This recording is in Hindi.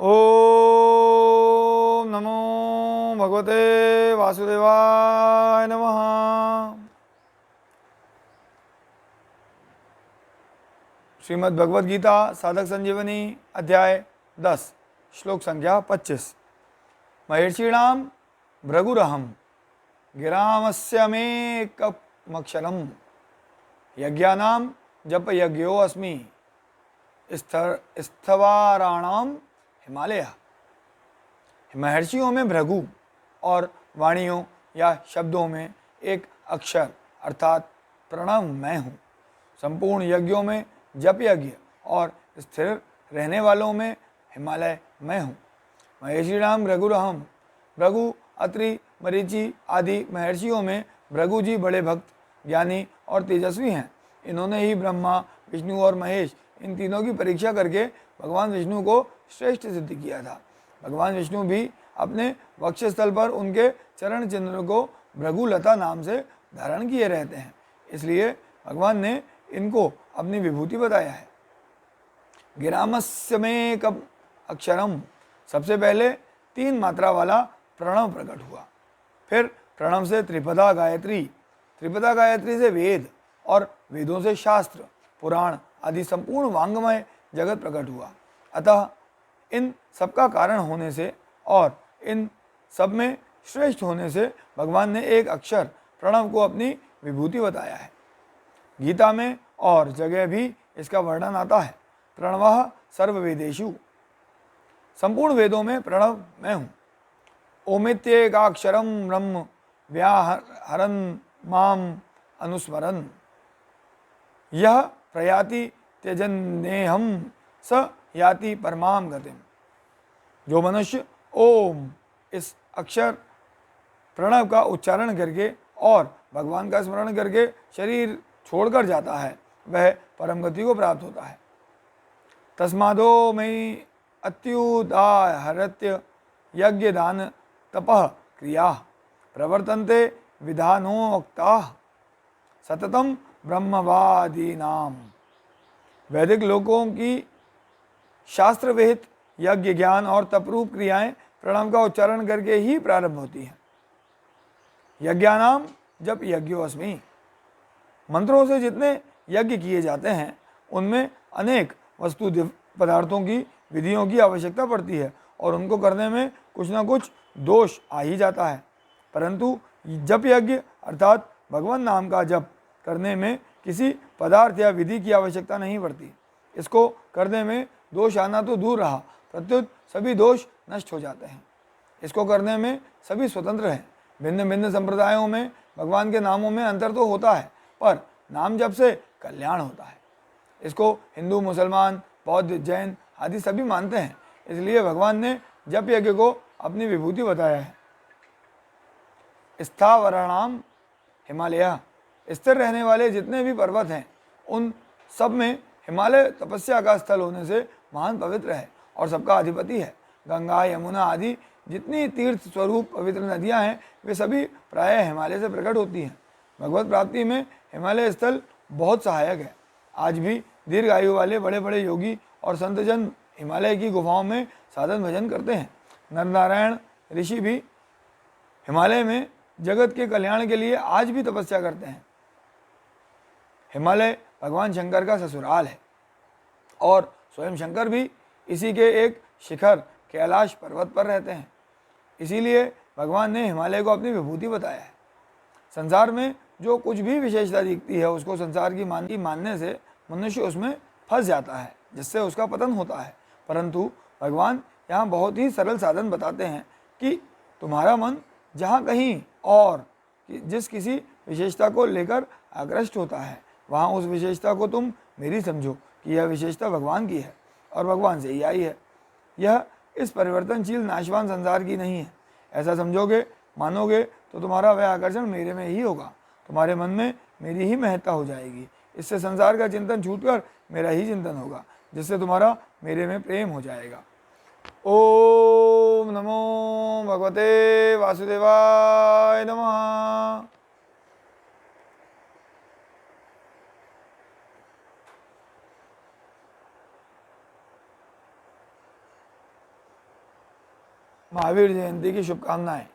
ओम नमो भगवते वासुदेवाय नमः। श्रीमद् भगवद गीता साधक संजीवनी अध्याय 10 श्लोक संख्या 25। महर्षिणाम भृगुरहम गिरामस्य मेकमक्षरम यज्ञानाम जप यज्ञो अस्मि स्थवाराणाम हिमालय। महर्षियों में भृगु और वाणियों या शब्दों में एक अक्षर अर्थात प्रणव मैं हूँ। संपूर्ण यज्ञों में जप यज्ञ और स्थिर रहने वालों में हिमालय मैं हूँ। महर्षिणाम भृगुरहम। भृगु, अत्रि, मरीचि आदि महर्षियों में भृगु जी बड़े भक्त, ज्ञानी और तेजस्वी हैं। इन्होंने ही ब्रह्मा, विष्णु और महेश इन तीनों की परीक्षा करके भगवान विष्णु को श्रेष्ठ सिद्ध किया था। भगवान विष्णु भी अपने वक्षस्थल पर उनके चरण चिन्ह को भृगुलता नाम से धारण किए रहते हैं, इसलिए भगवान ने इनको अपनी विभूति बताया है। गिरामस्यमेकम अक्षरम। सबसे पहले 3 मात्रा वाला प्रणव प्रकट हुआ, फिर प्रणव से त्रिपदा गायत्री, त्रिपदा गायत्री से वेद और वेदों से शास्त्र, पुराण आदि संपूर्ण वांग्मय जगत प्रकट हुआ। अतः इन सबका कारण होने से और इन सब में श्रेष्ठ होने से भगवान ने एक अक्षर प्रणव को अपनी विभूति बताया है। गीता में और जगह भी इसका वर्णन आता है। प्रणवः सर्ववेदेषु। संपूर्ण वेदों में प्रणव मैं हूँ। ओमित्येकाक्षरं ब्रह्म व्याहरन् माम अनुस्मरन् यह प्रयाति त्यजन्नेहम स याति परमाम गतिम। जो मनुष्य ओम इस अक्षर प्रणव का उच्चारण करके और भगवान का स्मरण करके शरीर छोड़कर जाता है, वह परम गति को प्राप्त होता है। तस्मादो मयि अत्युदाहरत्य यज्ञ दान तपः क्रिया प्रवर्तन्ते विधानोक्ताः सततम ब्रह्मवादीनाम। वैदिक लोगों की शास्त्र विहित यज्ञ, ज्ञान और तपरूप क्रियाएं प्रणव का उच्चारण करके ही प्रारंभ होती हैं। यज्ञानाम जप यज्ञो अस्मि। मंत्रों से जितने यज्ञ किए जाते हैं उनमें अनेक वस्तु पदार्थों की विधियों की आवश्यकता पड़ती है और उनको करने में कुछ ना कुछ दोष आ ही जाता है, परंतु जप यज्ञ अर्थात भगवान नाम का जप करने में किसी पदार्थ या विधि की आवश्यकता नहीं पड़ती। इसको करने में दोष आना तो दूर रहा, प्रत्युत सभी दोष नष्ट हो जाते हैं। इसको करने में सभी स्वतंत्र हैं। भिन्न भिन्न संप्रदायों में भगवान के नामों में अंतर तो होता है, पर नाम जप से कल्याण होता है। इसको हिंदू, मुसलमान, बौद्ध, जैन आदि सभी मानते हैं, इसलिए भगवान ने जप यज्ञ को अपनी विभूति बताया है। स्थावराणाम हिमालय। स्थिर रहने वाले जितने भी पर्वत हैं उन सब में हिमालय तपस्या का स्थल होने से महान पवित्र है और सबका अधिपति है। गंगा, यमुना आदि जितनी तीर्थ स्वरूप पवित्र नदियां हैं वे सभी प्रायः हिमालय से प्रकट होती हैं। भगवत प्राप्ति में हिमालय स्थल बहुत सहायक है। आज भी दीर्घ आयु वाले बड़े बड़े योगी और संतजन हिमालय की गुफाओं में साधन भजन करते हैं। नर नारायण ऋषि भी हिमालय में जगत के कल्याण के लिए आज भी तपस्या करते हैं। हिमालय भगवान शंकर का ससुराल है और स्वयं शंकर भी इसी के एक शिखर कैलाश पर्वत पर रहते हैं, इसीलिए भगवान ने हिमालय को अपनी विभूति बताया है। संसार में जो कुछ भी विशेषता दिखती है उसको संसार की मानने से मनुष्य उसमें फंस जाता है, जिससे उसका पतन होता है। परंतु भगवान यहाँ बहुत ही सरल साधन बताते हैं कि तुम्हारा मन जहाँ कहीं और जिस किसी विशेषता को लेकर आकृष्ट होता है, वहाँ उस विशेषता को तुम मेरी समझो कि यह विशेषता भगवान की है और भगवान से ही आई है। यह इस परिवर्तनशील नाशवान संसार की नहीं है। ऐसा समझोगे, मानोगे तो तुम्हारा वह आकर्षण मेरे में ही होगा। तुम्हारे मन में मेरी ही महत्ता हो जाएगी। इससे संसार का चिंतन छूटकर मेरा ही चिंतन होगा, जिससे तुम्हारा मेरे में प्रेम हो जाएगा। ओम नमो भगवते वासुदेवाय नमः। महावीर जयंती की शुभकामनाएं।